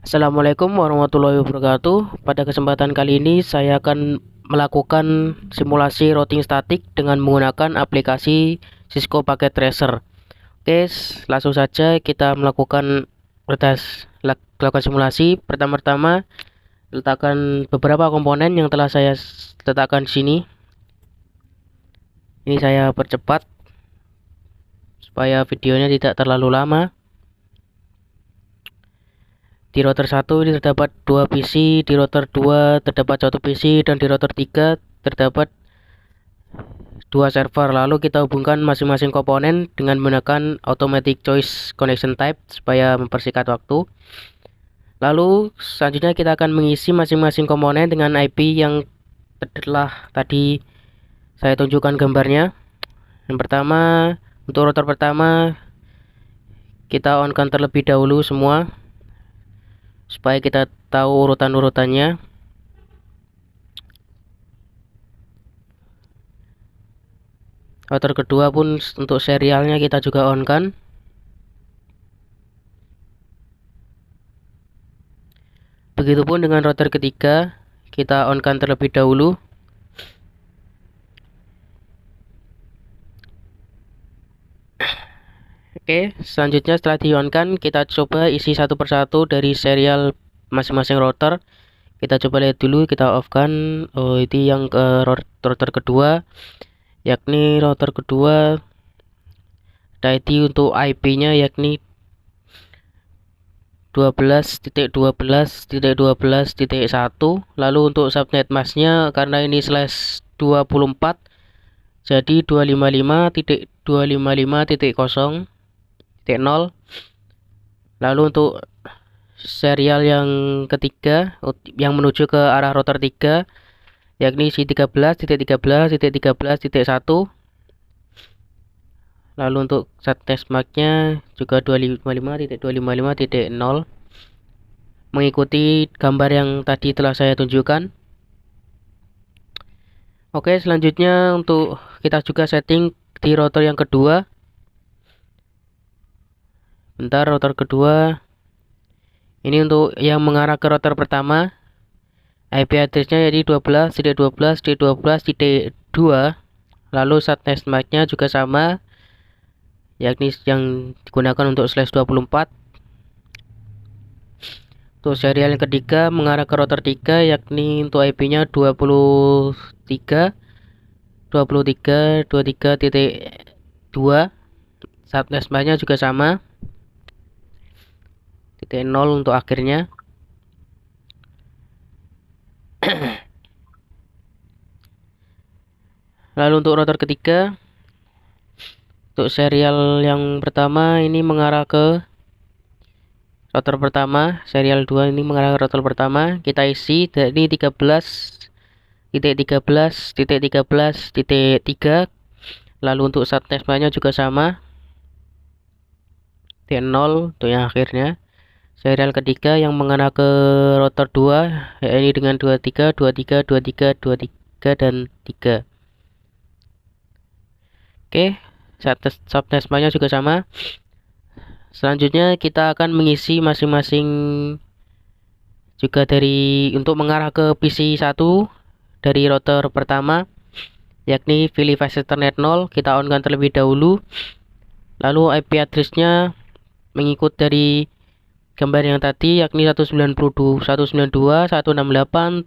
Assalamualaikum warahmatullahi wabarakatuh. Pada kesempatan kali ini saya akan melakukan simulasi routing statik dengan menggunakan aplikasi Cisco Packet Tracer. Oke, langsung saja kita melakukan lakukan simulasi. Pertama-tama letakkan beberapa komponen yang telah saya letakkan di sini. Ini saya percepat supaya videonya tidak terlalu lama. Di router 1 ini terdapat 2 PC, di router 2 terdapat 1 PC, dan di router 3 terdapat 2 server. Lalu kita hubungkan masing-masing komponen dengan menggunakan automatic choice connection type supaya mempersingkat waktu. Lalu selanjutnya kita akan mengisi masing-masing komponen dengan IP yang telah tadi saya tunjukkan gambarnya. Yang pertama, untuk router pertama kita on-kan terlebih dahulu semua supaya kita tahu urutan-urutannya. Router kedua pun untuk serialnya kita juga on kan. Begitupun dengan router ketiga, kita on kan terlebih dahulu. Oke, selanjutnya setelah di on kan, kita coba isi satu persatu dari serial masing-masing router. Kita coba lihat dulu, kita off kan. Oh, ini yang ke router kedua, yakni router kedua ID untuk IP-nya yakni 12.12.12.1. Lalu untuk subnet masknya karena ini /24, jadi 255.255.0. Lalu untuk serial yang ketiga yang menuju ke arah router 3 yakni si 13.13.13.1. Lalu untuk subnet masknya juga 255.255.0, mengikuti gambar yang tadi telah saya tunjukkan. Oke, selanjutnya untuk kita juga setting di router yang kedua. Bentar, router kedua ini untuk yang mengarah ke router pertama, IP addressnya jadi 12.12.12.2. Lalu subnet masknya juga sama, yakni yang digunakan untuk /24. Untuk serial yang ketiga mengarah ke router 3, yakni untuk IP-nya 23.23.23.2. Subnet masknya juga sama, titik 0 untuk akhirnya. Lalu untuk router ketiga, untuk serial yang pertama ini mengarah ke router pertama, serial 2 ini mengarah ke router pertama. Kita isi ini 13.13.13.3. Lalu untuk subnet masknya juga sama, titik 0 untuk yang akhirnya. Serial ketiga yang mengarah ke router 2 ini dengan 23, 23, 23, 23 dan 3. Oke, subnet masknya juga sama. Selanjutnya kita akan mengisi masing-masing juga untuk mengarah ke PC 1 dari router pertama, yakni Wi-Fi Ethernet 0. Kita on kan terlebih dahulu. Lalu IP addressnya mengikut dari gambar yang tadi, yakni 192.168.1.1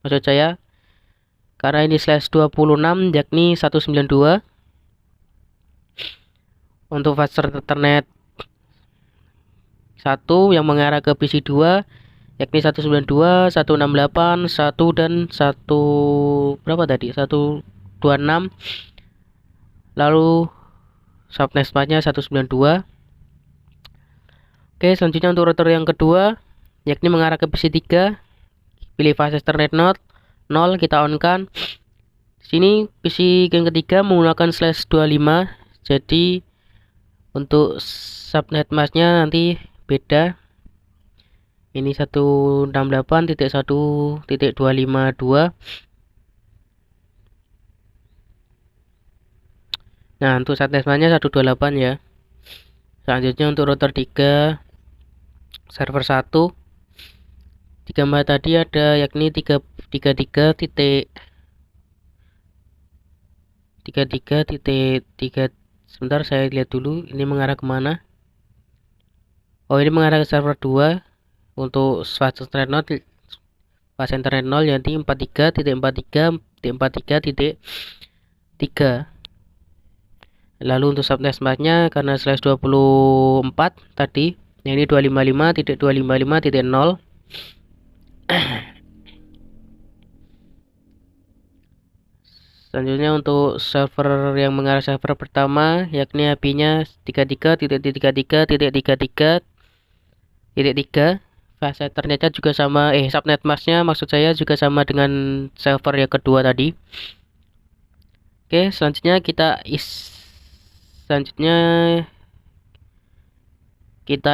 maksud saya, karena ini /26 yakni 192. Untuk fast Ethernet 1 yang mengarah ke PC 2 yakni 192, 168, 1 dan 1 berapa tadi? 126. Lalu subnet masknya 192. Oke, selanjutnya untuk router yang kedua yakni mengarah ke PC 3, pilih fast Ethernet 0, kita on kan. Sini PC yang ketiga menggunakan /25, jadi untuk subnet masknya nanti beda. Ini 168.1.252. Nah, untuk subnet masknya 128 ya. Selanjutnya untuk router 3 server 1 di gambar tadi ada yakni 33.3 sebentar saya lihat dulu ini mengarah kemana. Oh, ini mengarah ke server 2 untuk fase internet node jadi 43.43.43.3. Lalu untuk subnet masknya karena /24 tadi yang ini 255.255.0. Selanjutnya untuk server yang mengarah server pertama yakni IP-nya 33.33.33.3. Fase internetnya juga sama, subnet masknya maksud saya juga sama dengan server yang kedua tadi. Oke, selanjutnya kita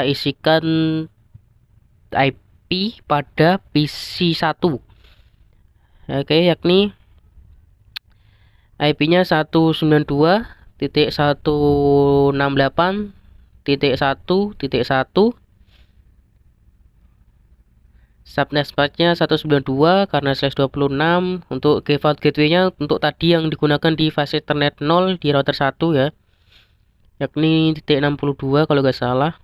isikan IP pada PC 1. Oke, yakni IP-nya 192.168.1.1. Subnet masknya 192 karena /26. Untuk default gateway-nya untuk tadi yang digunakan di fase internet 0 di router 1 ya, yakni .62 kalau nggak salah.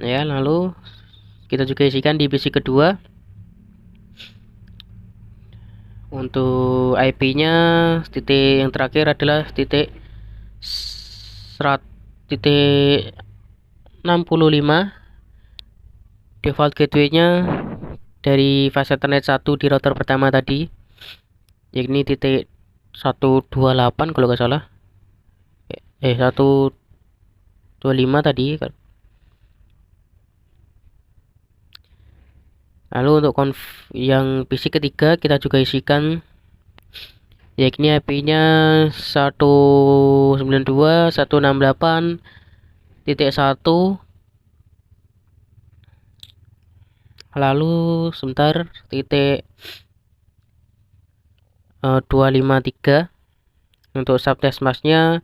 Ya, lalu kita juga isikan di PC kedua. Untuk IP-nya titik yang terakhir adalah titik 65. Default gateway-nya dari fase internet 1 di router pertama tadi yakni titik 128 kalau nggak salah. 125 tadi. Lalu untuk yang PC ketiga kita juga isikan yakni IP-nya 192.168.1. Lalu sebentar titik 253. Untuk subnet masknya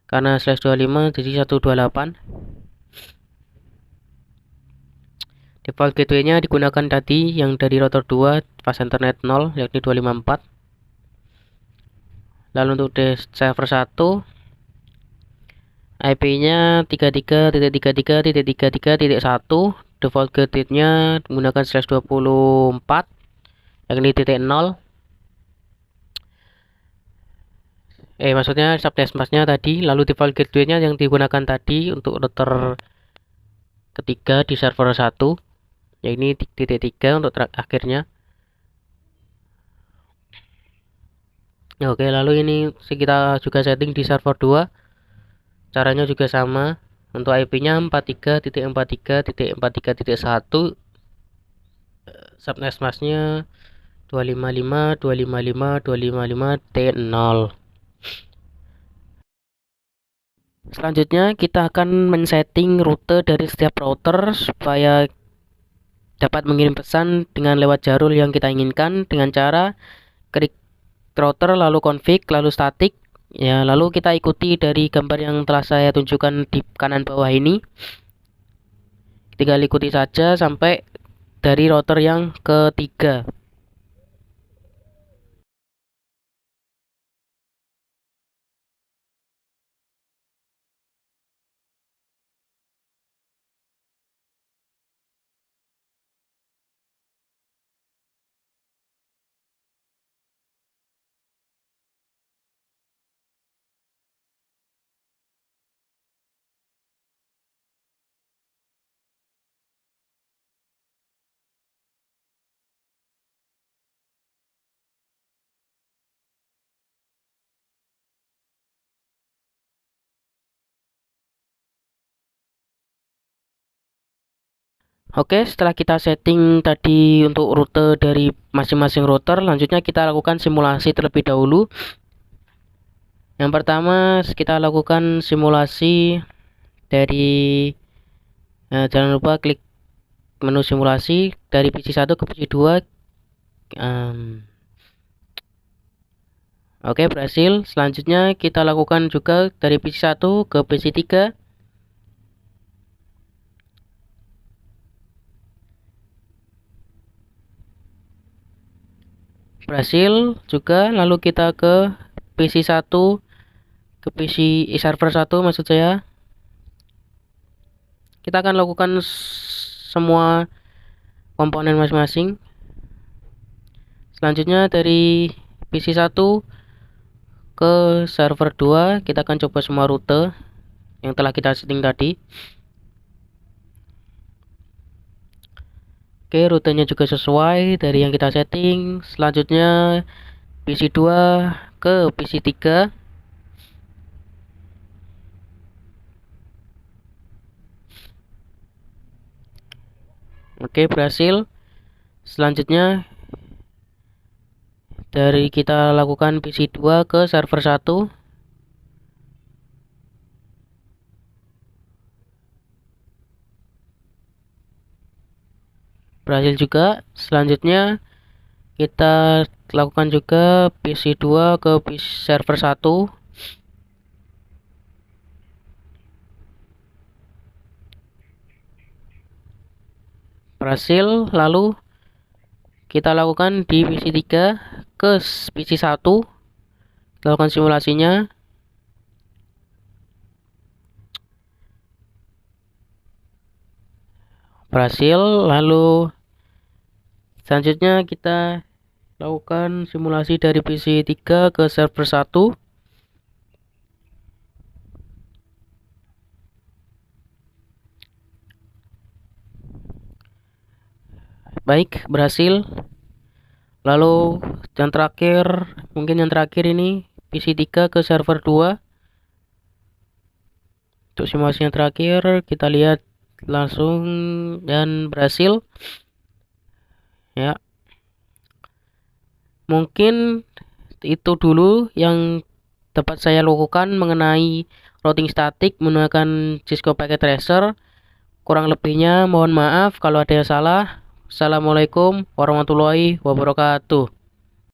karena /25 jadi 128. Default gateway-nya digunakan tadi yang dari router 2 fase internet 0 yakni 254. Lalu untuk server 1 IP-nya 33.33.33.1. Default gateway-nya menggunakan /24 yakni titik 0. Maksudnya subnet masknya tadi. Lalu default gateway-nya yang digunakan tadi untuk router ketiga di server 1 ya ini titik 3 untuk akhirnya. Oke, lalu ini kita juga setting di server 2. Caranya juga sama. Untuk IP-nya 43.43.43.1. Subnet masknya 255.255.255.0. Selanjutnya kita akan men-setting rute dari setiap router supaya dapat mengirim pesan dengan lewat jalur yang kita inginkan dengan cara klik router lalu config lalu static ya, lalu kita ikuti dari gambar yang telah saya tunjukkan di kanan bawah ini. Tinggal ikuti saja sampai dari router yang ketiga. Oke, setelah kita setting tadi untuk rute dari masing-masing router, lanjutnya kita lakukan simulasi terlebih dahulu. Yang pertama kita lakukan simulasi dari jangan lupa klik menu simulasi dari PC 1 ke PC 2. Oke, berhasil. Selanjutnya kita lakukan juga dari PC 1 ke PC 3. Berhasil juga. Lalu kita ke PC 1 ke PC server 1 maksud saya. Kita akan lakukan semua komponen masing-masing. Selanjutnya dari PC 1 ke server 2 kita akan coba semua rute yang telah kita setting tadi. Oke, rutenya juga sesuai dari yang kita setting. Selanjutnya PC 2 ke PC 3. Oke, berhasil. Selanjutnya dari kita lakukan PC 2 ke server 1. Berhasil juga. Selanjutnya kita lakukan juga PC 2 ke PC server 1. Berhasil. Lalu kita lakukan di PC 3 ke PC 1. Kita lakukan simulasinya. Berhasil. Lalu selanjutnya kita lakukan simulasi dari PC 3 ke server 1. Baik, berhasil. Lalu yang terakhir, mungkin yang terakhir ini PC 3 ke server 2. Untuk simulasi yang terakhir kita lihat langsung dan berhasil. Ya. Mungkin itu dulu yang dapat saya lakukan mengenai routing statik menggunakan Cisco Packet Tracer. Kurang lebihnya mohon maaf kalau ada yang salah. Assalamualaikum warahmatullahi wabarakatuh.